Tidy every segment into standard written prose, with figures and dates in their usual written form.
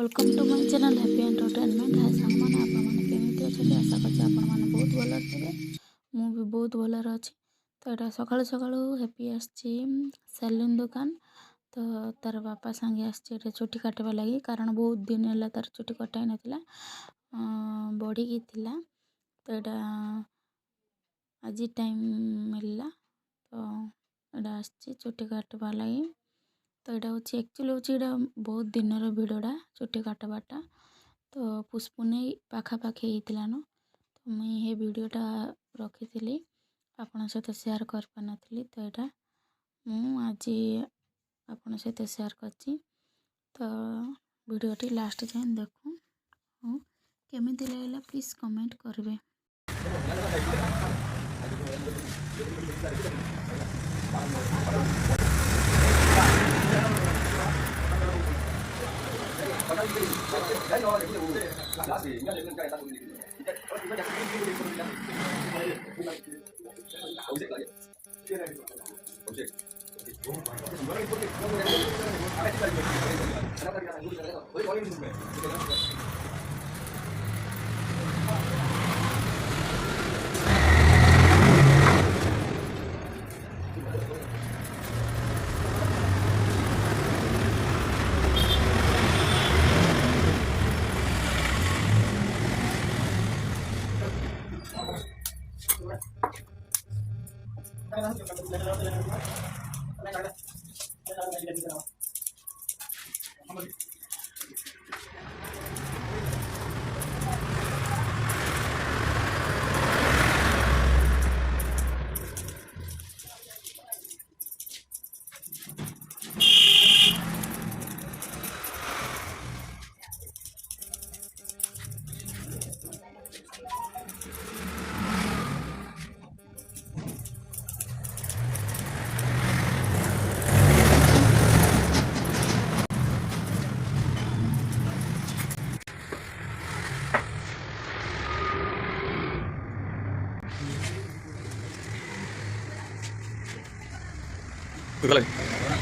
Welcome to my channel Happy Entertainment है song मैंने आपमती अच्छा आशा करछे आपण मैंने बहुत भल थे मु भी बहुत भलर अच्छी। तो यहाँ सकाळु सकाळु हैप्पी आसची सैलून दुकान। तो तार बापा सांगे आसचे चुटी काटवा लगी कारण बहुत दिन है तार चुटी कटाई नाला बढ़ी की थिला। तो यहाँ आज टाइम मिलला तो यहाँ आसची चुटी काटवा लगी। तो यहाँ हूँ एक्चुअली हूँ यहाँ बहुत दिन भिडटा चुटी काटवाटा। तो पुष्पुनी पाखापाखि होता न तो मुई ये वीडियोटा रखी थी आपण सहित शेयर कर पानी। तो यहाँ मुझे आपण सहित शेयर करची। तो वीडियोटी लास्ट जाए देखूँ केमी लगला प्लीज कमेंट करेंगे।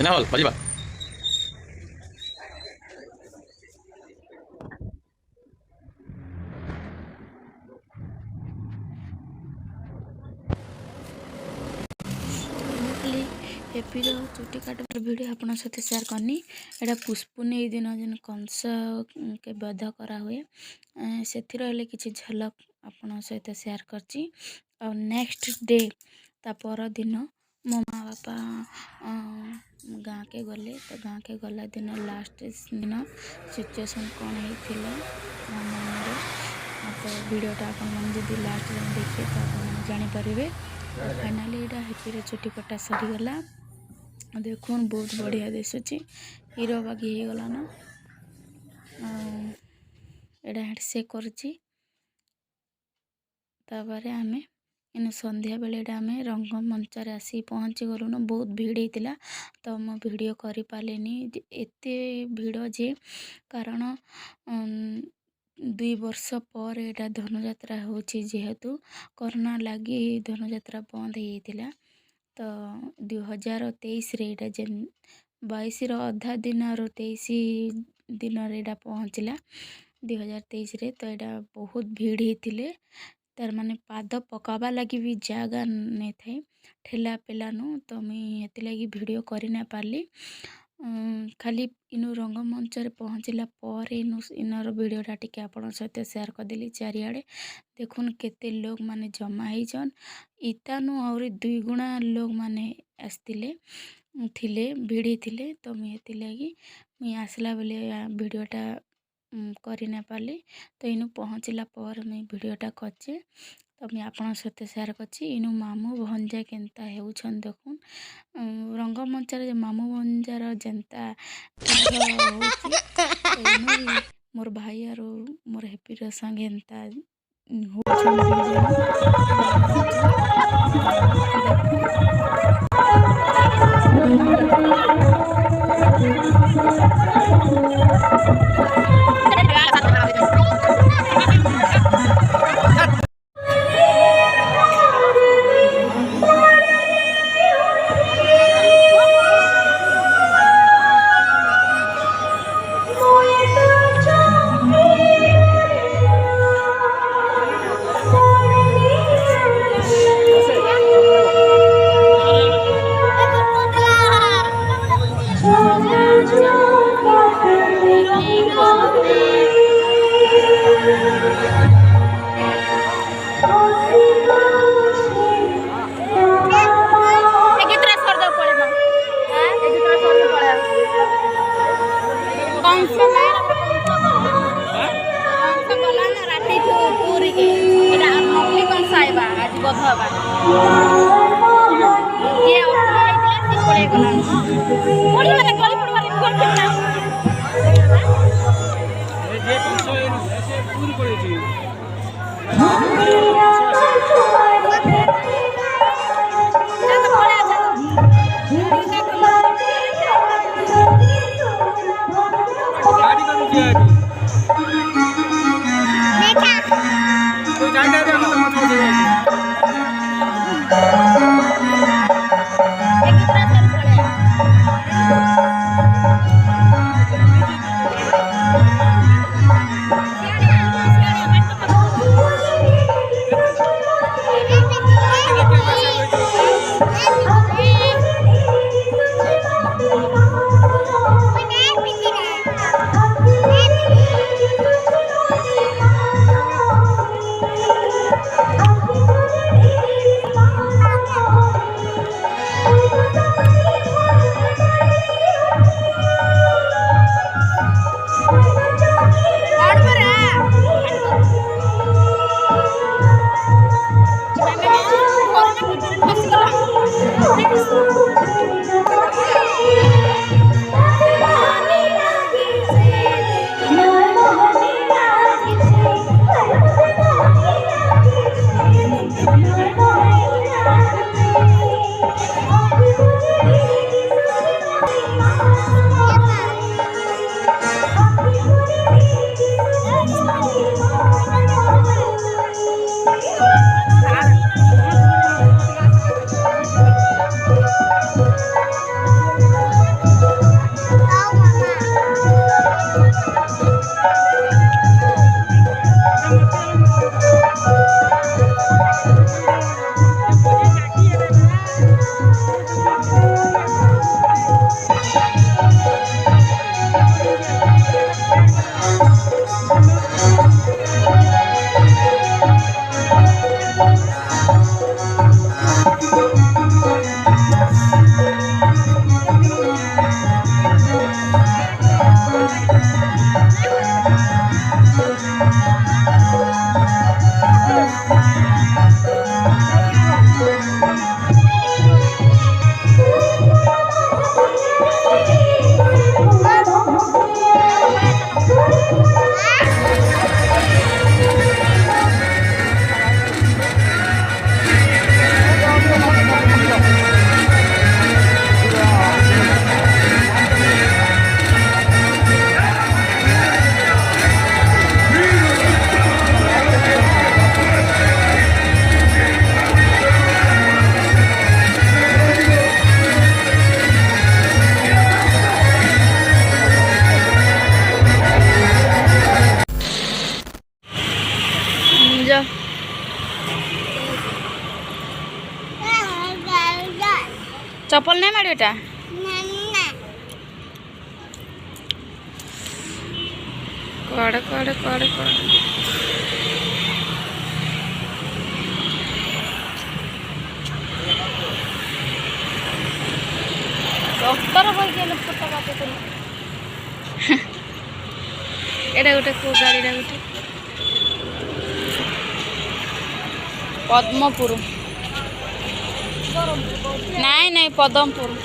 Ini hal, baju apa? Happy चुटी काटबार वीडियो आपण सहित शेयर करनी। एटा पुष्पुनी दिन जेन कंस के बध करा हुए से किसी झलक आपण सहित शेयर करची। और नेक्स्ट डे ता पर दिन मो माँ बापा गाँ के गले। तो गाँ के गला दिन लास्ट दिन सिचुएसन कौन होता मन। तो वीडियोटा आपड़ी लास्ट दिन देखिए तो आप जानीपर। फाइनाली यहाँ हैप्पी चुटी कटा सरीगला देखुन बहुत बढ़िया दिशुची हीरो बागी होगला ना। यहाँ से करची आम इन संध्या बेले आम रंग मंचर आसी पहुँची गलु न बहुत भीड़ होता। तो मो वीडियो कर पारे एत भीड़ जे कारण 2 वर्ष पर यहाँ धनुजात्रा होची जेहेतु कोरोना लगी धनुजात्रा बंद होता। तो 2023 रे जेन 22 अधा दिन 23 दिन यहाँ पहुँचला 2023 रे। तो यहाँ बहुत भीड़ होते तार माने पाद पकाबा लगी भी जगह नहीं थे ठेला पेला नु। तो मुझे लगी वीडियो कर ना पारली खाली इनु रंग मंच पहुँचला पर इनर वीडियोटा टिके आपण सहित शेयर करदेली चारिआडे। देखुन केते लोग माने जमा होइछन इतानु और 2 गुणा लोग माने आसतिले थिले भिड़ी थिले। तो मुझे लगी मुझे आसला बेले वीडियोटा करना पारली। तो इनु पहुँचला पर मुझे वीडियोटा करचे। तो मुझे आपण सहित शेयर करछि इनु मामू भंजा केनता हेउछन देखुन रंग मंचार मामू भंजार जेनता मोर भाई और मोर हैप्पी संगे एंता होछन ଗଲା ନା ରାତିଠୁ ପୁରୀକି ଏଇଟା ନକଲି କଂସା ଆଇବା ଆଜି ବଧ ହେବା ଯିଏ ଅସଲି ହେଇଥିଲା ସିଏ ପଳେଇ ଗଲା ପଡ଼ି ମାନେ ଗଳି ପଡ଼ିବାର ଗୋଲ ପିଲା ଯେ କଂସ ସେ ପୁରୀ ପଳେଇଛି गाड़ी का रुपया है बेटा कोई जाने दे मत मत दे चप्पल नहीं मार बेटा कड़ कड़ कड़ कड़ डॉक्टर बोल के लोग फोटो काटे तो एटा गोटे को गाड़ी रा गोटे पद्मपुर नहीं नहीं पदमपुर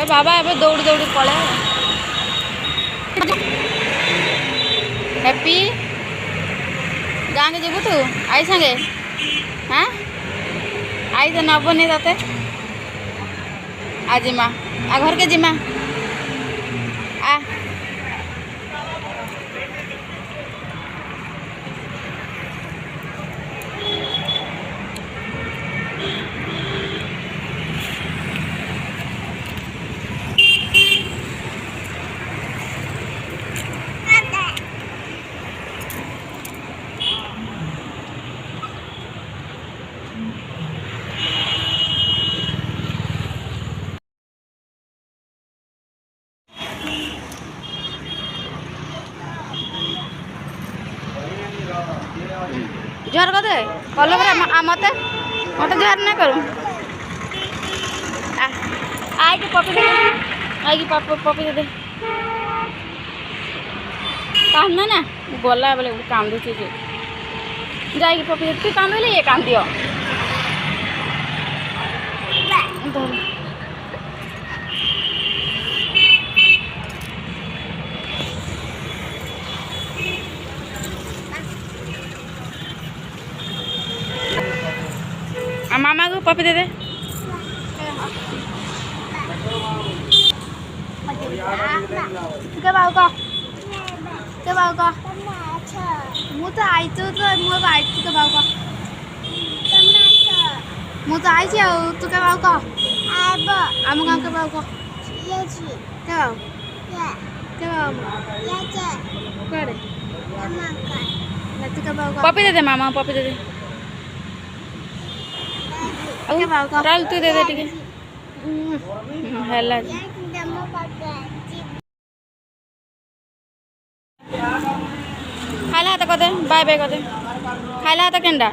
बाबा एवं दौड़ी दौड़ी पड़े हैप्पी गाँ के जीवु तू आई संगे हाँ आई तो नबनी ते आ जिमा आ घर के जिमा आ ଝର କଦେ କଲ ପରା ମତେ मत जुहार ना करूँ आई के पपी दे आई की पपी दे कांदना ना गला बेले कांदुची जाइए पपी दे तू कांदले ये कांदियो मामा को पपी दे के बाबू को मु तो आई तो मु आई के बाबू को मु तो आई तू के बाबू को आम गाँव के बाबू को के बाबू कड़े तू के बाबू पपी दे मामा पपी दे राल तू दे टिके हैला खाइला हाथ कदे बाय बाय कदे खाइला हाथ केंडा